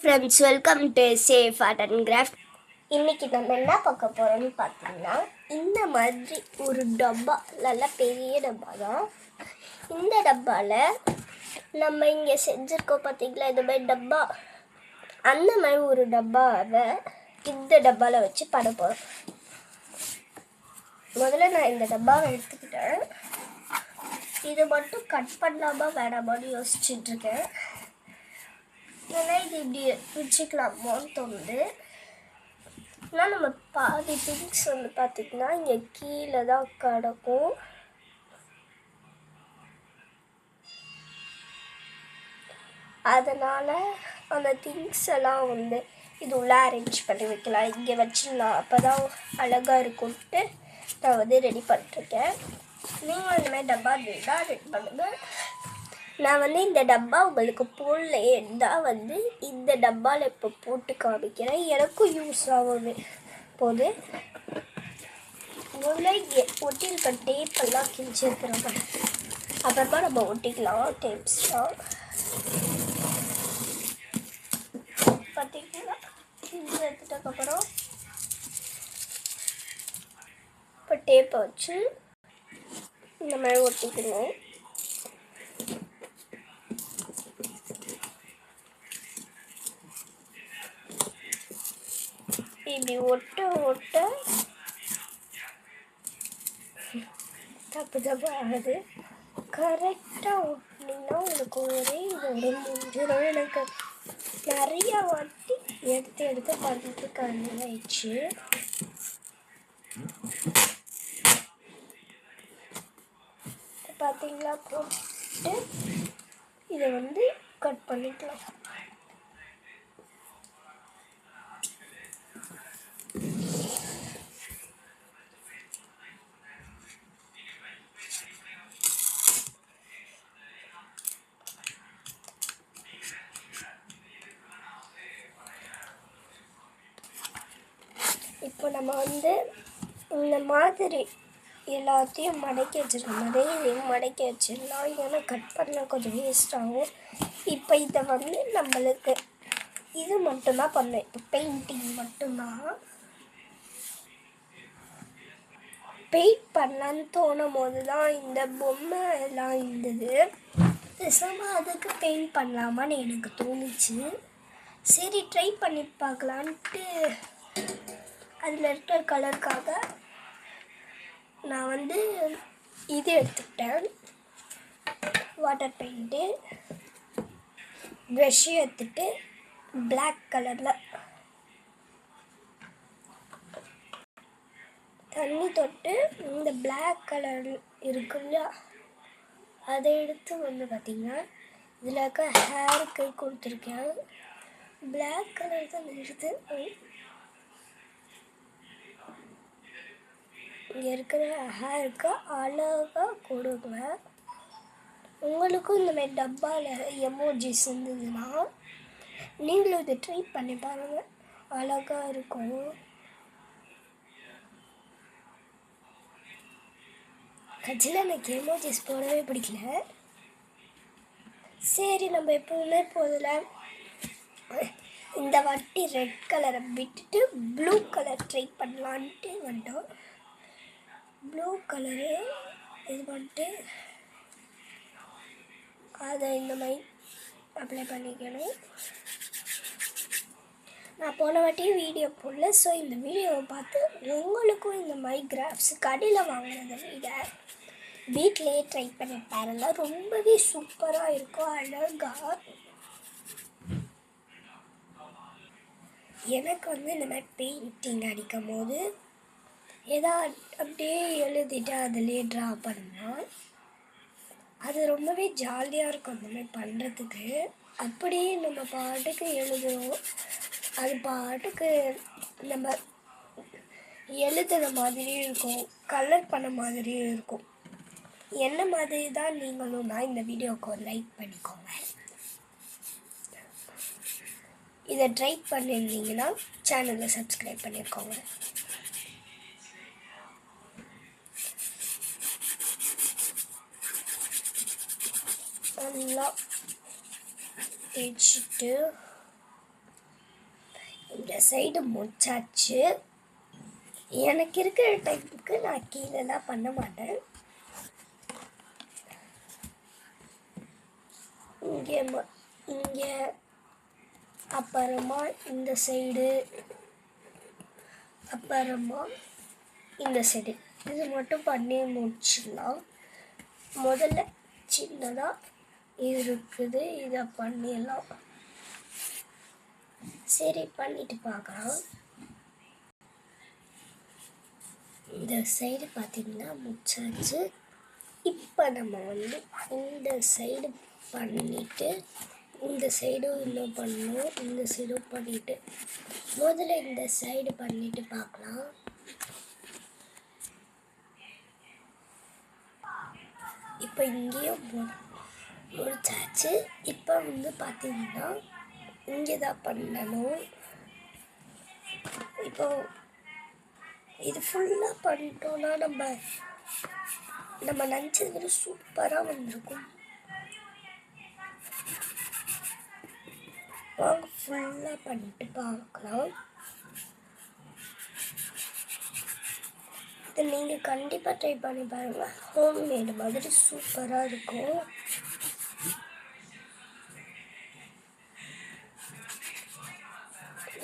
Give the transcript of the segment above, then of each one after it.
Friends, welcome to safe art and craft. இன்றைக்கி நம்ம என்ன பார்க்க போகிறோம்னு பார்த்தீங்கன்னா, இந்த மாதிரி ஒரு டப்பா, நல்ல பெரிய டப்பா தான். இந்த டப்பாவில் நம்ம இங்கே செஞ்சுருக்கோம் பார்த்தீங்களா, இந்த மாதிரி டப்பா. அந்த மாதிரி ஒரு டப்பாவை இந்த டப்பாவில் வச்சு பண்ண போகிறோம். முதல்ல நான் இந்த டப்பாவை எடுத்துக்கிட்டேன். இது மட்டும் கட் பண்ணலாமா வேணாமான்னு யோசிச்சுட்ருக்கேன். ஏன்னா இது இப்படி வச்சுக்கலாமோன்னு தோணுது. ஆனால் நம்ம பாதி திங்ஸ் வந்து பார்த்திங்கன்னா இங்கே கீழே தான் கிடக்கும். அதனால் அந்த திங்ஸ் எல்லாம் வந்து இது உள்ள அரேஞ்ச் பண்ணி வைக்கலாம், இங்கே வச்சிடலாம், அப்போ தான் அழகாக இருக்கும்ட்டு நான் வந்து ரெடி பண்ணிட்டுருக்கேன். நீங்கள் இந்த மாதிரி டப்பா தான் ரெடி பண்ணுங்கள். நான் வந்து இந்த டப்பா உங்களுக்கு போடல இருந்தால் வந்து இந்த டப்பாவில் இப்போ போட்டு காமிக்கிறேன். எனக்கும் யூஸ் ஆகும் போது. முதல்ல ஒட்டியிருக்க டேப்பெல்லாம் கிழிச்சு இருக்கிறோம், அப்புறமா நம்ம ஒட்டிக்கலாம் டேப்ஸ்லாம். பார்த்தீங்கன்னா கிழிச்சு எடுத்துட்டதுக்கப்புறம் இப்போ டேப்பை வச்சு இந்த மாதிரி ஒட்டிக்கணும். இப்படி ஒட்ட ஒட்ட தப்பு தப்பு ஆகுது. கரெக்டாக ஒட்டினீங்கன்னா உங்களுக்கு ஒரே இது முடிஞ்சிடும். எனக்கு நிறையா வாட்டி எடுத்து பண்ணிட்டு கம்மியாயிடுச்சு. பார்த்தீங்களா, போட்டு இதை வந்து கட் பண்ணிக்கலாம். இப்போ நம்ம வந்து இந்த மாதிரி எல்லாத்தையும் மடக்கி வச்சிருக்கோம். இதையும் மடக்கி வச்சிடலாம், ஏன்னா கட் பண்ண கொஞ்சம் வேஸ்ட் ஆகும். இப்போ இதை வந்து நம்மளுக்கு இது மட்டும்தான் பண்ணேன், இப்போ பெயிண்டிங் மட்டும்தான். பெயிண்ட் பண்ணலான்னு தோணும் போது தான் இந்த பொம்மை எல்லாம் இருந்தது. பேசாமல் அதுக்கு பெயிண்ட் பண்ணலாமான்னு எனக்கு தோணுச்சு. சரி, ட்ரை பண்ணி பார்க்கலான்ட்டு அதில் இருக்கிற கலருக்காக நான் வந்து இது எடுத்துக்கிட்டேன், வாட்டர் பெயிண்ட்டு. ப்ரெஷ்ஷு எடுத்துகிட்டு பிளாக் கலரில் தண்ணி தொட்டு இந்த பிளாக் கலர் இருக்கு இல்லையா, அதை எடுத்து வந்து பார்த்திங்கன்னா இதில் இருக்க ஹேருக்கு கொடுத்துருக்கேன். பிளாக் கலர் தான் எடுத்து இங்கே இருக்கிற ஹேருக்கு அழகாக கொடுங்க. உங்களுக்கும் இந்த மாதிரி டப்பாவில் எமோஜிஸ் இருந்ததுன்னா நீங்களும் இதை ட்ரை பண்ணி பாருங்கள், அழகாக இருக்கும். கட்சியில் எனக்கு எமோஜிஸ் போடவே பிடிக்கல. சரி, நம்ம எப்போவுமே போதில் இந்த வாட்டி ரெட் கலரை விட்டுட்டு ப்ளூ கலர் ட்ரை பண்ணலான்ட்டு வந்துட்டோம். ப்ளூ கலரு இது பண்ணிட்டு அதை இந்த மாதிரி அப்ளை பண்ணிக்கணும். நான் போன வாட்டியும் வீடியோ போடல, ஸோ இந்த வீடியோவை பார்த்து உங்களுக்கும் இந்த மாதிரி கிராஃப்ட்ஸ் கடையில் வாங்கினதை விட வீட்டிலேயே ட்ரை பண்ணி பாருங்கள், ரொம்பவே சூப்பராக இருக்கும், அழகாக. எனக்கு வந்து இந்த மாதிரி பெயிண்டிங் அடிக்கும் போது ஏதாவது அப்படியே எழுதிட்டு அதிலே ட்ரா பண்ணால் அது ரொம்பவே ஜாலியாக இருக்கும். அந்த மாதிரி பண்ணுறதுக்கு அப்படியே நம்ம பாட்டுக்கு எழுதுகிறோம், அது பாட்டுக்கு நம்ம எழுதுகிற மாதிரியும் இருக்கும், கலர் பண்ண மாதிரியும் இருக்கும். என்ன மாதிரி தான் நீங்களும் தான் இந்த வீடியோவுக்கு ஒரு லைக் பண்ணிக்கோங்க. இதை ட்ரை பண்ணியிருந்தீங்கன்னா சேனலை சப்ஸ்கிரைப் பண்ணியிருக்கோங்க. நல்லா தேய்ச்சிட்டு சைடு முடிச்சாச்சு. எனக்கு இருக்கிற டைமுக்கு நான் கீழெல்லாம் பண்ண மாட்டேன். இங்கே அப்புறமா இந்த சைடு, அப்புறமா இந்த சைடு, இது மட்டும் பண்ணி முடிச்சிடலாம். முதல்ல சின்னதாக இருக்குது, இதை பண்ணிடலாம். சரி, பண்ணிட்டு பார்க்கலாம். இந்த சைடு பார்த்திங்கன்னா முடிச்சாச்சு. இப்போ நம்ம இந்த சைடு பண்ணிவிட்டு இந்த சைடும் இன்னும் பண்ணணும். இந்த சைடும் பண்ணிவிட்டு முதல்ல இந்த சைடு பண்ணிவிட்டு பார்க்கலாம். இப்போ இங்கேயும் முடிச்சாச்சு. இப்போ பார்த்திங்கன்னா இங்கே தான் பண்ணணும். இப்போ இது ஃபுல்லாக பண்ணிட்டோன்னா நம்ம நினச்சது விட சூப்பராக வந்திருக்கும். வாங்க ஃபுல்லாக பண்ணிட்டு பார்க்கலாம். இதை நீங்கள் கண்டிப்பாக ட்ரை பண்ணி பாருங்கள். ஹோம்மேடு மாதிரி சூப்பராக இருக்கும்.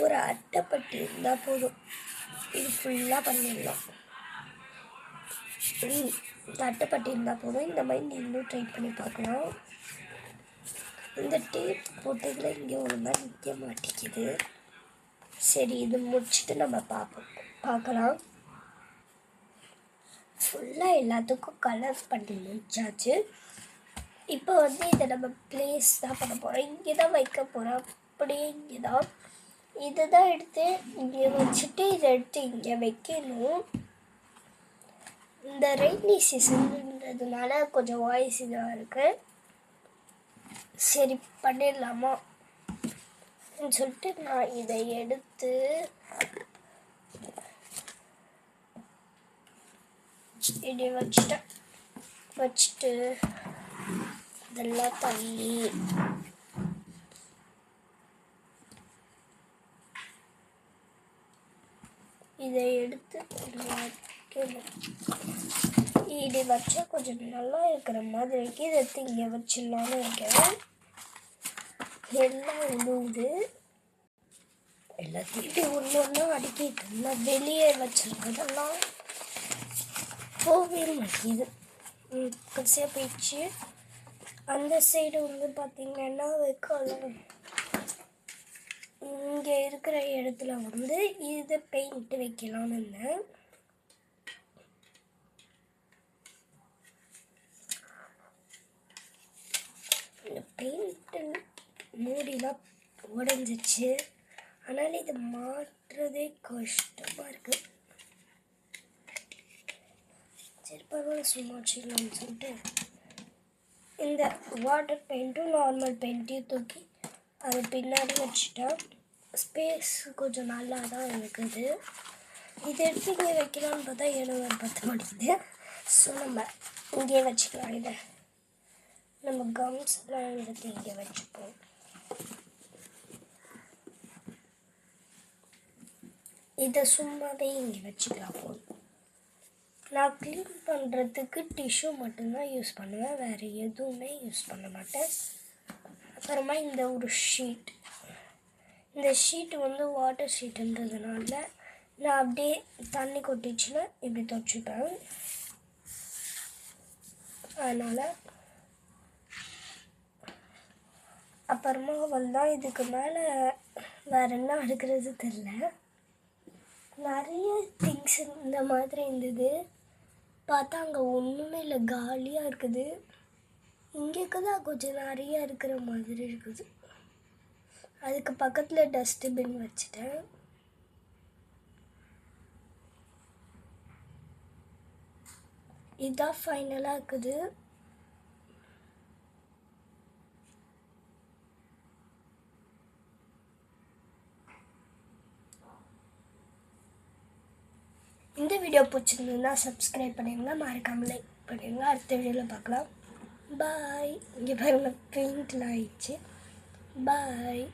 ஒரு அட்டைப்பட்டி இருந்தால் போதும், இது ஃபுல்லாக பண்ணிடலாம். இந்த அட்டைப்பட்டி இருந்தால் போதும். இந்த மாதிரி நீங்களும் ட்ரை பண்ணி பார்க்கலாம். இந்த டேப் போட்டதில் இங்கே ஒழுங்காக நிற்க மாட்டேங்குது. சரி, இது முடிச்சுட்டு நம்ம பார்க்கலாம். ஃபுல்லாக எல்லாத்துக்கும் கலர் பண்ணி முடிச்சாச்சு. இப்போ இதை நம்ம ப்ளேஸ் தான் பண்ண போகிறோம். இங்கே தான் வைக்க போகிறோம். அப்படியே இங்கே தான் இதை தான் எடுத்து இங்கே வச்சுட்டு இதை எடுத்து இங்கே வைக்கணும். இந்த ரெய்னி சீசன்றதுனால கொஞ்சம் வாய்ஸ் இதாக இருக்குது. சரி, பண்ணிடலாமா சொல்லிட்டு நான் இதை எடுத்து இப்படி வச்சுட்டு இதெல்லாம் தள்ளி இதை எடுத்து இப்படி வச்சா கொஞ்சம் நல்லா இருக்கிற மாதிரி இருக்கு. இதை எடுத்து இங்கே வச்சிடலான்னு இருக்கிறேன். எல்லாம் உழுவுது. எல்லாத்தையும் இப்படி ஒன்று ஒன்றா அடிக்கிட்டு இருந்தால் வெளியே வச்சிருக்கிறதெல்லாம் போகவே மாட்டேங்குது. கடைசியாக போயிடுச்சு. அந்த சைடு பார்த்திங்கன்னா வைக்கலாம். இங்கே இருக்கிற இடத்துல இதை பெயிண்ட் வைக்கலான்னு இருந்தேன். இந்த பெயிண்ட்டு மூடிலாம் உடஞ்சிச்சு. அதனால் இதை மாற்றுறதே கஷ்டமாக இருக்குது. சரி, பரவாயில்ல, சும்மா வச்சுக்கலாம்னு சொல்லிட்டு இந்த வாட்டர் பெயிண்ட்டும் நார்மல் பெயிண்ட்டையும் தூக்கி அது பின்னாடி வச்சுட்டா ஸ்பேஸ் கொஞ்சம் நல்லா தான் இருக்குது. இதை எடுத்து இங்கே வைக்கலான்னு பார்த்தா எனக்கு பற்ற மாட்டேங்குது. ஸோ நம்ம இங்கே வச்சுக்கலாம். இதை நம்ம கம்ஸ்லாம் எடுத்து இங்கே வச்சுப்போம். இதை சும்மாவே இங்கே வச்சுக்கலாம் போதும். நான் க்ளீன் பண்ணுறதுக்கு டிஷ்யூ மட்டும்தான் யூஸ் பண்ணுவேன், வேறு எதுவுமே யூஸ் பண்ண மாட்டேன். அப்புறமா இந்த ஒரு ஷீட், இந்த ஷீட்டு வாட்டர் ஷீட்டுன்றதுனால நான் அப்படியே தண்ணி கொட்டிச்சுன்னா இப்படி துவைச்சிப்பேன். அதனால் அப்புறமா தான் இதுக்கு மேலே வேறு என்ன அடுக்கிறது தெரில. நிறைய திங்ஸ் இந்த மாதிரி இருந்தது. பார்த்தா அங்கே ஒன்றுமே இல்லை, காலியாக இருக்குது. இங்கேக்கு தான் கொஞ்சம் நிறைய இருக்கிற மாதிரி இருக்குது. அதுக்கு பக்கத்தில் டஸ்ட்பின் வச்சுட்டேன். இதுதான் ஃபைனலாக இருக்குது. இந்த வீடியோ பிடிச்சிருந்ததுன்னா சப்ஸ்கிரைப் பண்ணிடுங்க, மறக்காமல் லைக் பண்ணிடுங்க. அடுத்த வீடியோவில் பார்க்கலாம். பாய். இங்கே பாருங்கள், பெயிண்ட்லாம் ஆயிடுச்சு. பாய்.